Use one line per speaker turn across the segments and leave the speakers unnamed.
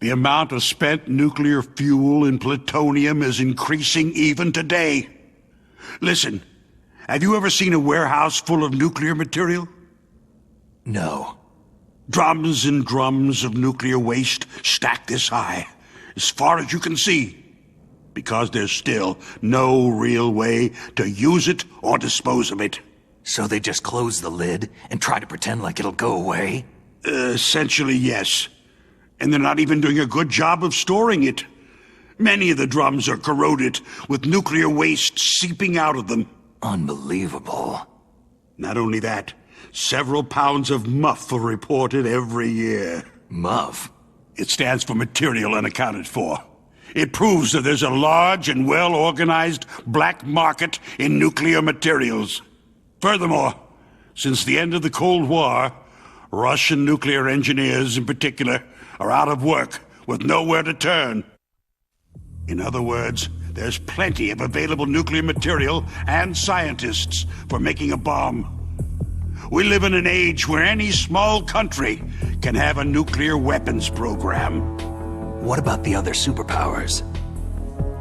The amount of spent nuclear fuel and plutonium is increasing even today. Listen, have you ever seen a warehouse full of nuclear material?
No.
Drums and drums of nuclear waste stacked this high, as far as you can see, because there's still no real way to use it or dispose of it.
So they just close the lid and try to pretend like it'll go away?
Essentially, yes. And they're not even doing a good job of storing it. Many of the drums are corroded, with nuclear waste seeping out of them.
Unbelievable.
Not only that, several pounds of MUF are reported every year.
MUF?
It stands for Material Unaccounted For. It proves that there's a large and well-organized black market in nuclear materials. Furthermore, since the end of the Cold War, Russian nuclear engineers in particular are out of work with nowhere to turn. In other words, there's plenty of available nuclear material and scientists for making a bomb. We live in an age where any small country can have a nuclear weapons program.
What about the other superpowers?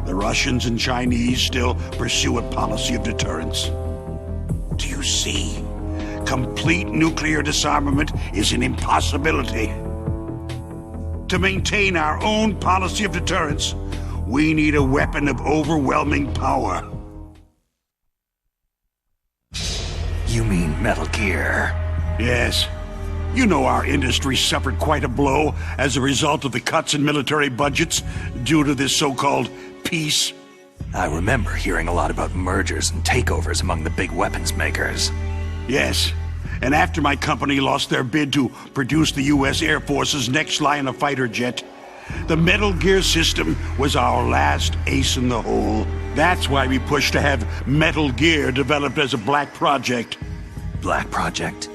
The Russians and Chinese still pursue a policy of deterrence. Do you see? Complete nuclear disarmament is an impossibility. To maintain our own policy of deterrence, we need a weapon of overwhelming power.
You mean Metal Gear?
Yes. You know our industry suffered quite a blow as a result of the cuts in military budgets due to this so-called peace.
I remember hearing a lot about mergers and takeovers among the big weapons makers.
Yes. And after my company lost their bid to produce the U.S. Air Force's next line of fighter jet, the Metal Gear system was our last ace in the hole. That's why we pushed to have Metal Gear developed as a black project.
Black project?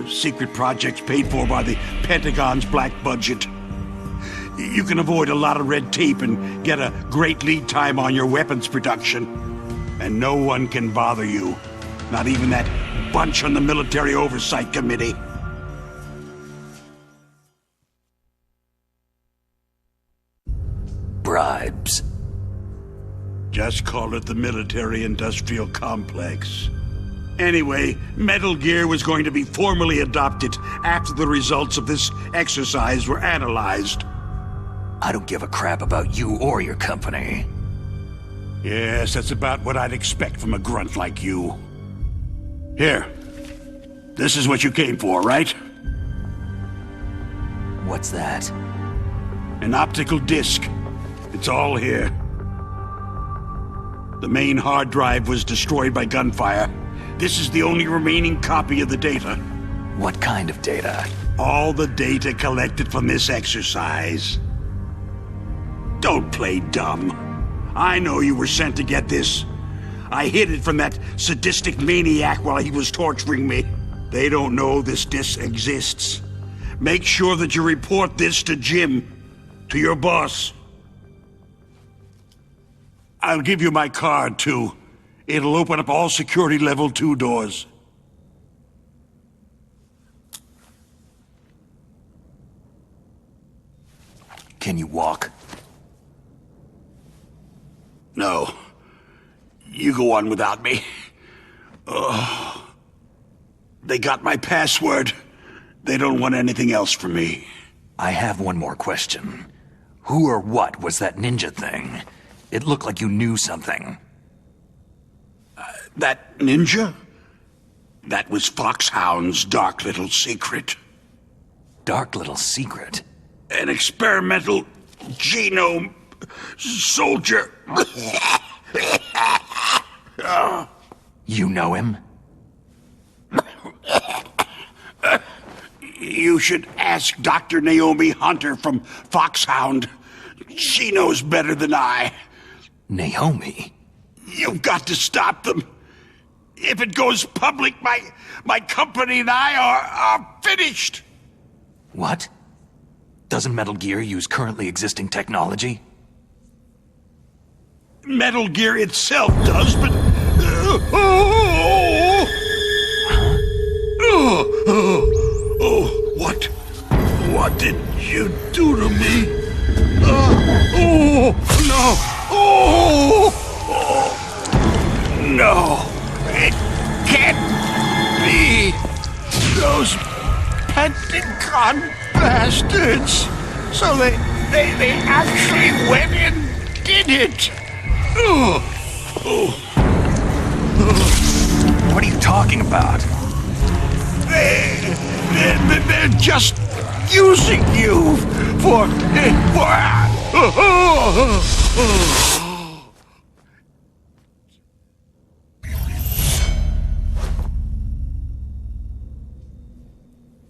Secret projects paid for by the Pentagon's black budget. You can avoid a lot of red tape and get a great lead time on your weapons production. And no one can bother you. Not even that bunch on the Military Oversight Committee.
Bribes.
Just call it the military-industrial complex. Anyway, Metal Gear was going to be formally adopted after the results of this exercise were analyzed.
I don't give a crap about you or your company.
Yes, that's about what I'd expect from a grunt like you. Here. This is what you came for, right?
What's that?
An optical disc. It's all here. The main hard drive was destroyed by gunfire. This is the only remaining copy of the data.
What kind of data?
All the data collected from this exercise. Don't play dumb. I know you were sent to get this. I hid it from that sadistic maniac while he was torturing me. They don't know this disc exists. Make sure that you report this to Jim, to your boss. I'll give you my card, too. It'll open up all security level 2 doors.
Can you walk?
No. You go on without me. Oh. They got my password. They don't want anything else from me.
I have one more question. Who or what was that ninja thing? It looked like you knew something.
That ninja? That was Foxhound's dark little secret.
Dark little secret?
An experimental genome soldier.
You know him?
You should ask Dr. Naomi Hunter from Foxhound. She knows better than I.
Naomi?
You've got to stop them. If it goes public, my company and I are finished.
What? Doesn't Metal Gear use currently existing technology?
Metal Gear itself does, but... What? What did you do to me? No, it can't be. Those Pentagon bastards. So they actually went and did it.
What are you talking about?
They're just using you for.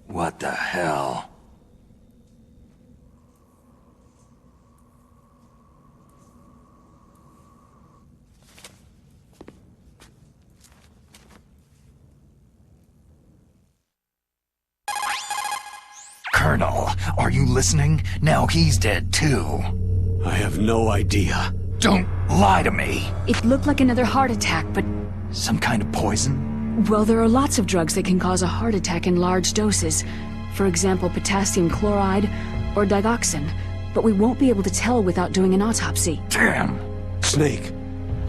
What the hell? Colonel, are you listening? Now he's dead too.
I have no idea.
Don't lie to me.
It looked like another heart attack, but...
Some kind of poison?
Well, there are lots of drugs that can cause a heart attack in large doses. For example, potassium chloride or digoxin. But we won't be able to tell without doing an autopsy.
Damn.
Snake,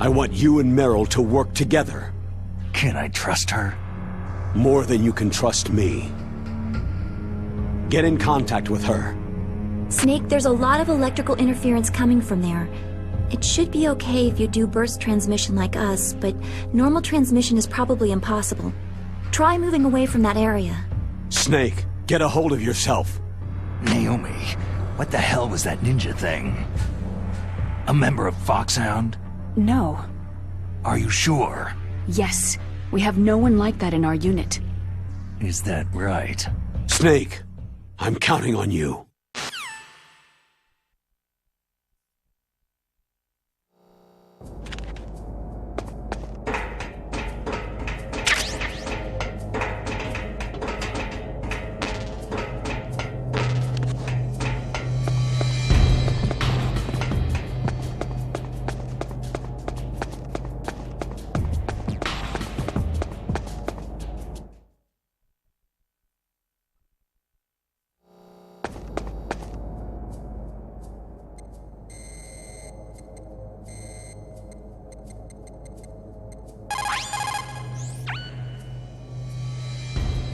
I want you and Meryl to work together.
Can I trust her?
More than you can trust me. Get in contact with her.
Snake, there's a lot of electrical interference coming from there. It should be okay if you do burst transmission like us, but normal transmission is probably impossible. Try moving away from that area.
Snake, get a hold of yourself.
Naomi, what the hell was that ninja thing? A member of Foxhound?
No.
Are you sure?
Yes. We have no one like that in our unit.
Is that right?
Snake, I'm counting on you.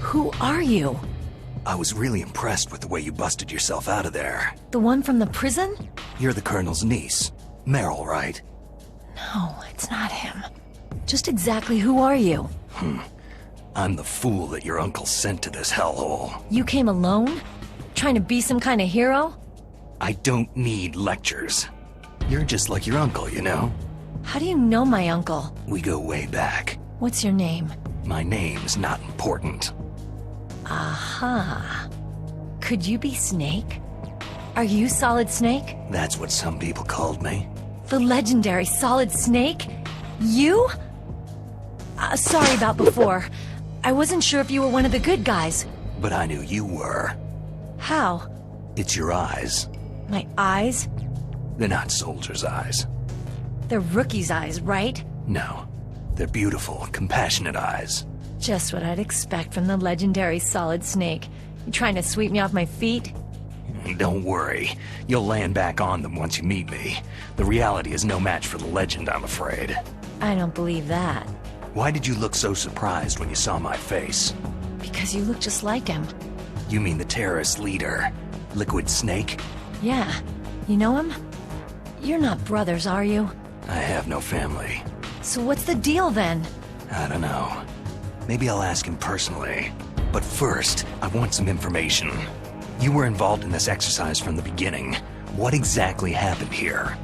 Who are you?
I was really impressed with the way you busted yourself out of there.
The one from the prison?
You're the Colonel's niece. Meryl, right?
No, it's not him. Just exactly who are you?
I'm the fool that your uncle sent to this hellhole.
You came alone? Trying to be some kind of hero?
I don't need lectures. You're just like your uncle, you know?
How do you know my uncle?
We go way back.
What's your name?
My name's not important.
Aha. Could you be Snake? Are you Solid Snake?
That's what some people called me.
The legendary Solid Snake? You? Sorry about before. I wasn't sure if you were one of the good guys.
But I knew you were.
How?
It's your eyes.
My eyes?
They're not soldiers' eyes.
They're rookie's eyes, right?
No. They're beautiful, compassionate eyes.
Just what I'd expect from the legendary Solid Snake. You trying to sweep me off my feet?
Don't worry. You'll land back on them once you meet me. The reality is no match for the legend, I'm afraid.
I don't believe that.
Why did you look so surprised when you saw my face?
Because you look just like him.
You mean the terrorist leader, Liquid Snake?
Yeah. You know him? You're not brothers, are you?
I have no family.
So what's the deal then?
I don't know. Maybe I'll ask him personally. But first, I want some information. You were involved in this exercise from the beginning. What exactly happened here?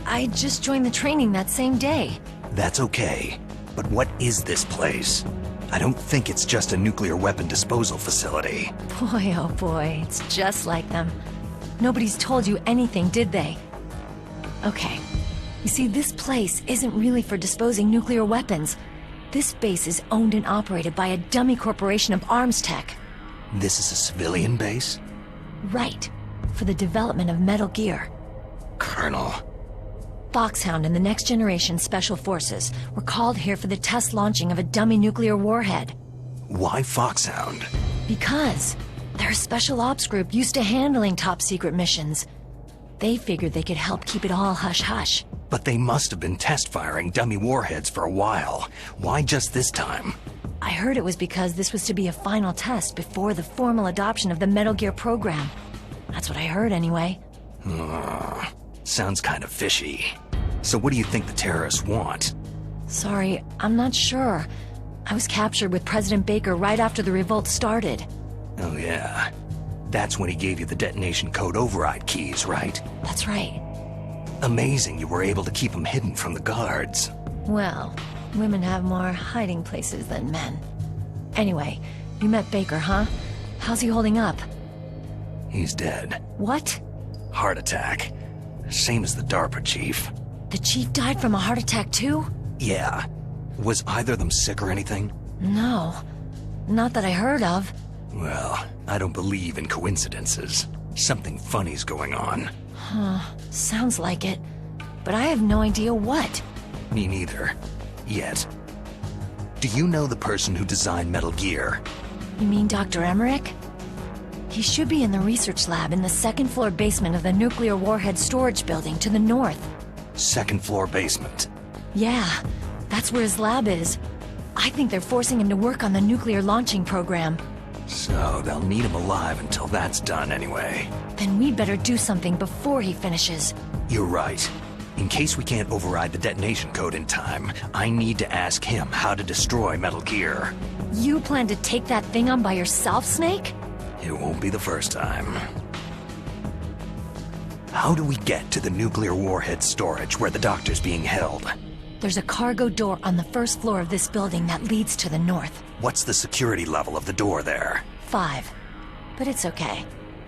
I just joined the training that same day.
That's okay. But what is this place? I don't think it's just a nuclear weapon disposal facility.
Boy, oh boy, it's just like them. Nobody's told you anything, did they? Okay. You see, this place isn't really for disposing nuclear weapons. This base is owned and operated by a dummy corporation of ArmsTech.
This is a civilian base?
Right. For the development of Metal Gear.
Colonel.
Foxhound and the Next Generation Special Forces were called here for the test launching of a dummy nuclear warhead.
Why Foxhound?
Because they're a special ops group used to handling top secret missions. They figured they could help keep it all hush-hush.
But they must have been test-firing dummy warheads for a while. Why just this time?
I heard it was because this was to be a final test before the formal adoption of the Metal Gear program. That's what I heard anyway.
Sounds kind of fishy. So what do you think the terrorists want?
Sorry, I'm not sure. I was captured with President Baker right after the revolt started.
Oh yeah. That's when he gave you the detonation code override keys, right?
That's right.
Amazing you were able to keep them hidden from the guards.
Well, women have more hiding places than men. Anyway, you met Baker, huh? How's he holding up?
He's dead.
What?
Heart attack. Same as the DARPA chief.
The chief died from a heart attack too?
Yeah. Was either of them sick or anything?
No. Not that I heard of.
Well, I don't believe in coincidences. Something funny's going on.
Sounds like it. But I have no idea what.
Me neither. Yet. Do you know the person who designed Metal Gear?
You mean Dr. Emmerich? He should be in the research lab in the second-floor basement of the nuclear warhead storage building to the north.
Second floor basement.
Yeah, that's where his lab is. I think they're forcing him to work on the nuclear launching program.
So they'll need him alive until that's done anyway.
Then we'd better do something before he finishes.
You're right. In case we can't override the detonation code in time, I need to ask him how to destroy Metal Gear.
You plan to take that thing on by yourself, Snake?
It won't be the first time. How do we get to the nuclear warhead storage where the doctor's being held?
There's a cargo door on the first floor of this building that leads to the north.
What's the security level of the door there?
5. But it's okay.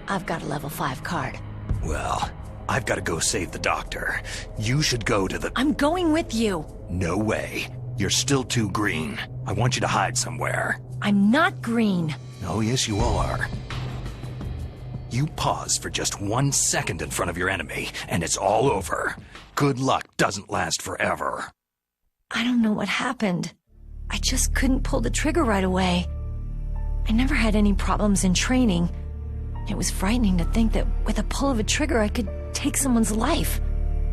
I've got a level 5 card.
Well, I've got to go save the doctor. You should go to the...
I'm going with you!
No way. You're still too green. I want you to hide somewhere.
I'm not green.
Oh, yes, you are. You pause for just 1 second in front of your enemy, and it's all over. Good luck doesn't last forever.
I don't know what happened. I just couldn't pull the trigger right away. I never had any problems in training. It was frightening to think that with a pull of a trigger I could take someone's life.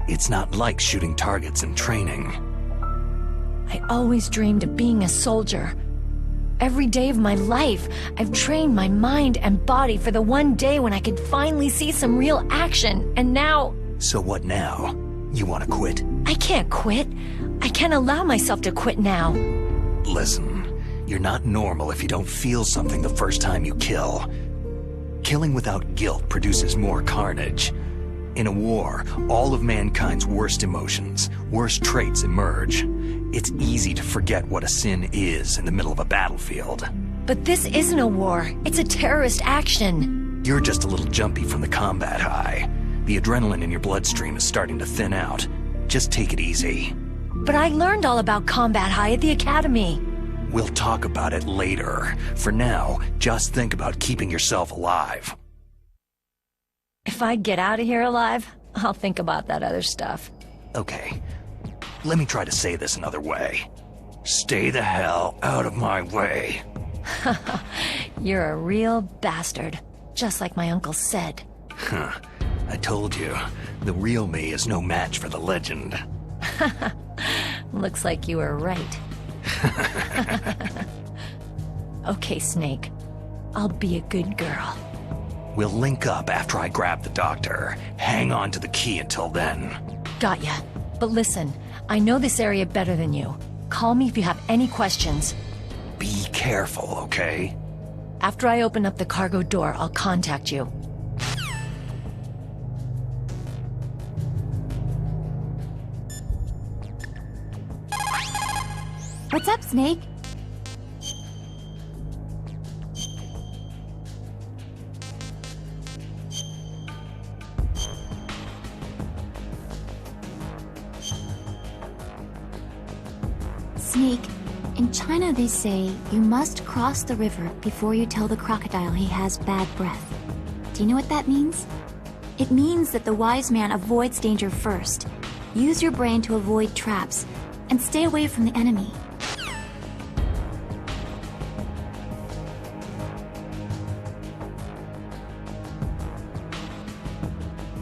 It's not like shooting targets in training.
I always dreamed of being a soldier. Every day of my life, I've trained my mind and body for the one day when I could finally see some real action, and now...
So what now? You want to quit?
I can't quit. I can't allow myself to quit now.
Listen, you're not normal if you don't feel something the first time you kill. Killing without guilt produces more carnage. In a war, all of mankind's worst emotions, worst traits emerge. It's easy to forget what a sin is in the middle of a battlefield.
But this isn't a war. It's a terrorist action.
You're just a little jumpy from the combat high. The adrenaline in your bloodstream is starting to thin out. Just take it easy.
But I learned all about combat high at the academy.
We'll talk about it later. For now, just think about keeping yourself alive.
If I get out of here alive, I'll think about that other stuff.
Okay. Let me try to say this another way. Stay the hell out of my way.
You're a real bastard. Just like my uncle said.
Huh. I told you, the real me is no match for the legend.
Looks like you were right. Okay, Snake. I'll be a good girl.
We'll link up after I grab the doctor. Hang on to the key until then.
Got ya. But listen, I know this area better than you. Call me if you have any questions.
Be careful, okay?
After I open up the cargo door, I'll contact you.
What's up, Snake? Snake, in China they say you must cross the river before you tell the crocodile he has bad breath. Do you know what that means? It means that the wise man avoids danger first. Use your brain to avoid traps, and stay away from the enemy.